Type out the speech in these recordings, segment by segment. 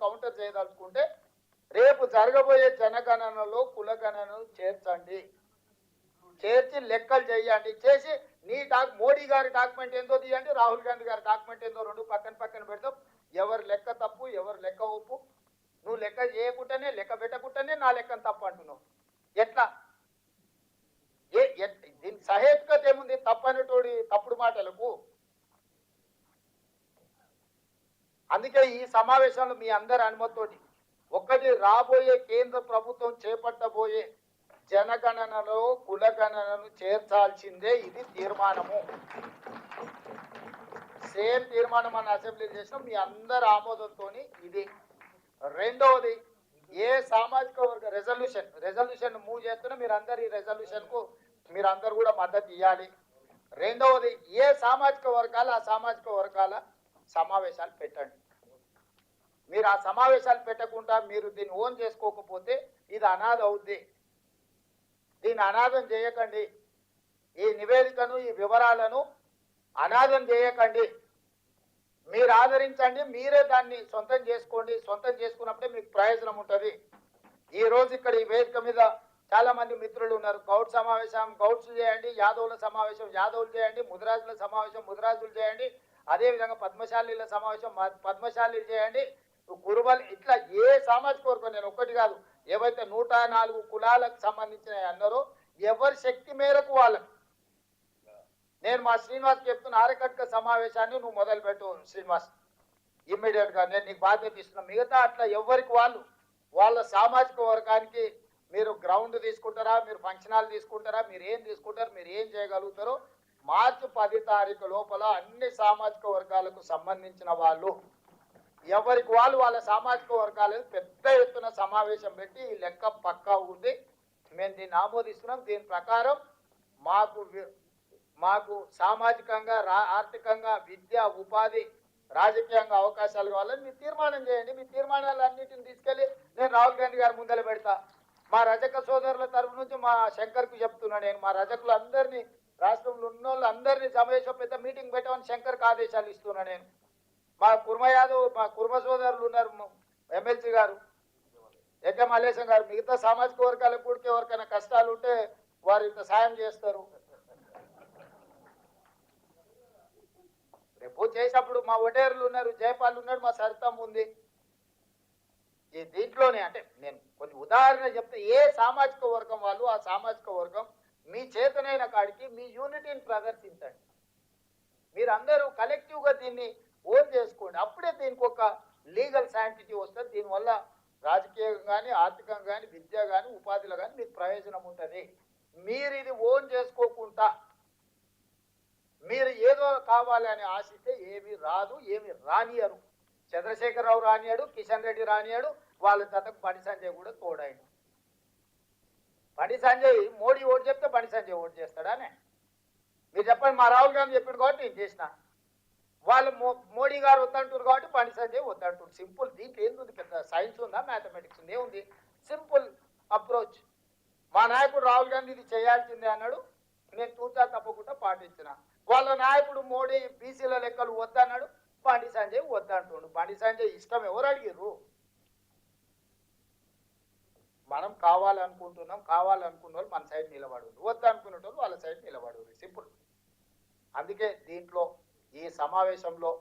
Counter చేయదలుచుకుంటే రేపు జరగబోయే జనగణనలో కులగణనను చేర్చండి, చేర్చి లెక్కలు చేయండి, చేసి నీ మోడీ గారి డాక్యుమెంట్ ఏందో తీయండి, రాహుల్ గాంధీ గారి డాక్యుమెంట్ ఏందో రెండు పక్కన పక్కన పెడతాం. ఎవరు లెక్క తప్పు ఎవరు లెక్క ఒప్పు? నువ్వు లెక్క చేయకుండానే లెక్క పెట్టకుండానే నా లెక్కను తప్పు అంటున్నావు. ఎట్లా? దీని సహేతుకత ఏముంది? తప్పనటోడి తప్పుడు మాటలకు. అందుకే ఈ సమావేశంలో మీ అందరి అనుమతితోటి ఒక్కటి, రాబోయే కేంద్ర ప్రభుత్వం చేపట్టబోయే జనగణనలో కులగణనను చేర్చాల్సిందే, ఇది తీర్మానము. సేమ్ తీర్మానం మన అసెంబ్లీ చేసినాం, మీ అందరి ఆమోదంతో ఇది. రెండవది, ఏ సామాజిక వర్గ రెజల్యూషన్ మూవ్ చేస్తున్నా మీరు అందరు ఈ రెజల్యూషన్ కు మీరందరూ కూడా మద్దతు ఇవ్వాలి. రెండవది, ఏ సామాజిక వర్గాలు ఆ సామాజిక వర్గాల సమావేశాలు పెట్టండి. మీరు ఆ సమావేశాలు పెట్టకుండా మీరు దీన్ని ఓన్ చేసుకోకపోతే ఇది అనాథ అవుద్ది. దీన్ని అనాథం చేయకండి. ఈ నివేదికను ఈ వివరాలను అనాథం చేయకండి. మీరు ఆదరించండి, మీరే దాన్ని సొంతం చేసుకోండి. సొంతం చేసుకున్నప్పుడే మీకు ప్రయోజనం ఉంటుంది. ఈ రోజు ఇక్కడ ఈ వేదిక మీద చాలా మంది మిత్రులు ఉన్నారు. గౌడ్ సమావేశం గౌడ్స్ చేయండి, యాదవుల సమావేశం యాదవులు చేయండి, ముదిరాజుల సమావేశం ముదిరాజులు చేయండి, అదేవిధంగా పద్మశాలీల సమావేశం పద్మశాలీలు చేయండి, కురుబలు, ఇట్లా ఏ సామాజిక వర్గం, నేను ఒక్కటి కాదు, ఏవైతే 104 కులాలకు సంబంధించిన అన్నారో ఎవరి శక్తి మేరకు వాళ్ళకు. నేను మా శ్రీనివాస్ చెప్తున్న ఆరకట్క సమావేశాన్ని నువ్వు మొదలు పెట్టు శ్రీనివాస్, ఇమ్మీడియట్ గా నేను నీకు బాధ్యత ఇస్తున్నా. మిగతా అట్లా ఎవరికి వాళ్ళు వాళ్ళ సామాజిక వర్గానికి మీరు గ్రౌండ్ తీసుకుంటారా, మీరు ఫంక్షన్ హాల్ తీసుకుంటారా, మీరు ఏం తీసుకుంటారు, మీరు ఏం చేయగలుగుతారో మార్చి 10 తారీఖు లోపల అన్ని సామాజిక వర్గాలకు సంబంధించిన వాళ్ళు ఎవరికి వాళ్ళు వాళ్ళ సామాజిక వర్గాలను పెద్ద ఎత్తున సమావేశం పెట్టి ఈ లెక్క పక్కా ఉంది, మేము దీన్ని ఆమోదిస్తున్నాం, దీని ప్రకారం మాకు సామాజికంగా ఆర్థికంగా విద్య ఉపాధి రాజకీయంగా అవకాశాలు కావాలని మీరు తీర్మానం చేయండి. మీ తీర్మానాలన్నింటిని తీసుకెళ్ళి నేను రాహుల్ గాంధీ గారి ముందర పెడతా. మా రజక సోదరుల తరఫు నుంచి మా శంకర్కు చెప్తున్నా, నేను మా రజకులు అందరినీ రాష్ట్రంలో ఉన్న వాళ్ళు అందరినీ సమావేశం పెద్ద మీటింగ్ పెట్టమని శంకర్కి ఆదేశాలు ఇస్తున్నా. నేను మా కుర్మ యాదవ్ మా కుర్మ సోదరులు ఉన్నారు, ఎమ్మెల్సీ గారు ఎక్క మల్లేశం గారు, మిగతా సామాజిక వర్గాలకు కూడా ఎవరికైనా కష్టాలు ఉంటే వారు ఇంత సాయం చేస్తారు. రేపు చేసినప్పుడు మా ఒడేర్లు ఉన్నారు, జయపాల్ ఉన్నాడు, మా సరితమ్మ ఉంది. ఈ దీంట్లోనే అంటే నేను కొన్ని ఉదాహరణ చెప్తే ఏ సామాజిక వర్గం వాళ్ళు ఆ సామాజిక వర్గం మీ చేతనైన కాడికి మీ యూనిటీని ప్రదర్శించండి. మీరందరూ కలెక్టివ్గా దీన్ని ఓన్ చేసుకోండి. అప్పుడే దీనికి ఒక లీగల్ శాంటిటీ వస్తుంది. దీనివల్ల రాజకీయంగా కానీ ఆర్థికంగా కానీ విద్య కానీ ఉపాధిలో కానీ మీకు ప్రయోజనం ఉంటుంది. మీరు ఇది ఓన్ చేసుకోకుండా మీరు ఏదో కావాలని ఆశిస్తే ఏమి రాదు, ఏమి రానియరు. చంద్రశేఖరరావు రానియాడు, కిషన్ రెడ్డి రానియాడు, వాళ్ళ జతకు బండి సంజయ్ కూడా తోడాడు. బండి సంజయ్ మోడీ ఓటు చెప్తే బండి సంజయ్ ఓటు చేస్తాడానే? మీరు చెప్పండి. మా రాహుల్ గాంధీ చెప్పాడు కాబట్టి నేను చేసిన. వాళ్ళు మోడీ గారు వద్దంటారు కాబట్టి బండి సంజయ్ వద్దంటారు. సింపుల్. దీంట్లో ఏంది? పెద్ద సైన్స్ ఉందా, మ్యాథమెటిక్స్ ఉంది? ఏముంది? Simple approach. మా నాయకుడు రాహుల్ గాంధీ ఇది చేయాల్సిందే అన్నాడు, నేను తూచా తప్పకుండా పాటించిన. వాళ్ళ నాయకుడు మోడీ బీసీల లెక్కలు వద్దన్నాడు, బండి సంజయ్ వద్దంటుండు. బండి సంజయ్ ఇష్టం ఎవరు అడిగిర్రు? మనం కావాలనుకుంటున్నాం, కావాలనుకున్న వాళ్ళు మన సైడ్ నిలబడు, వద్దనుకునే వాళ్ళు వాళ్ళ సైడ్ నిలబడు. సింపుల్. అందుకే దీంట్లో ఈ సమావేశంలో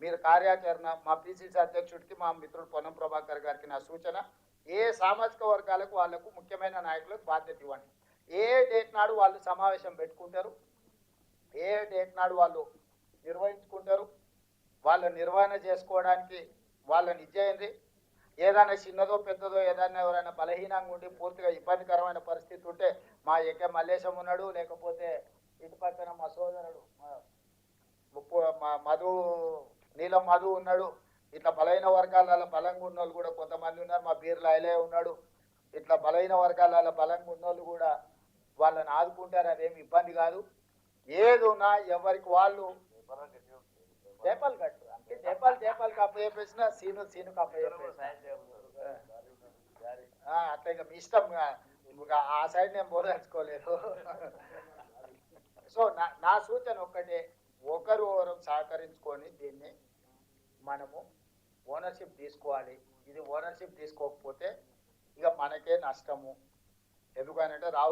మీరు కార్యాచరణ మా పిసిసి అధ్యక్షుడికి మా మిత్రుడు పొన్నం ప్రభాకర్ గారికి నా సూచన, ఏ సామాజిక వర్గాలకు వాళ్లకు ముఖ్యమైన నాయకులకు బాధ్యత ఇవ్వండి. ఏ డేట్ నాడు వాళ్ళు సమావేశం పెట్టుకుంటారు, ఏ డేట్ నాడు వాళ్ళు నిర్వహించుకుంటారు, వాళ్ళ నిర్వహణ చేసుకోవడానికి వాళ్ళని ఇచ్చేయండి. ఏదైనా చిన్నదో పెద్దదో ఏదైనా ఎవరైనా బలహీనంగా ఉండి పూర్తిగా ఇబ్బందికరమైన పరిస్థితి ఉంటే మా ఏకే మల్లేశం ఉన్నాడు, లేకపోతే ఇటు పక్కన మా సోదరుడు మా మధు నీలం మధు ఉన్నాడు. ఇట్లా బలహీన వర్గాల బలంగా ఉన్న వాళ్ళు కూడా కొంతమంది ఉన్నారు. మా బీర్ల ఐలే ఉన్నాడు. ఇట్లా బలహీన వర్గాల బలంగా ఉన్న వాళ్ళు కూడా వాళ్ళని ఆదుకుంటారు, అదేమి ఇబ్బంది కాదు. ఏదున్నా ఎవరికి వాళ్ళు జైపాల్ కట్టు అంటే జైపాల్ కప్ప చెప్పేసిన సీను కప్ప చెప్పేసిన అట్లా ఇక మీ ఇష్టం. ఆ సైడ్ నేను బోధించుకోలేదు. సో నా సూచన ఒక్కటే, ఒకరు సహకరించుకొని దీన్ని మనము ఓనర్షిప్ తీసుకోవాలి. ఇది ఓనర్షిప్ తీసుకోకపోతే ఇక మనకే నష్టము. ఎందుకనంటే రాహుల్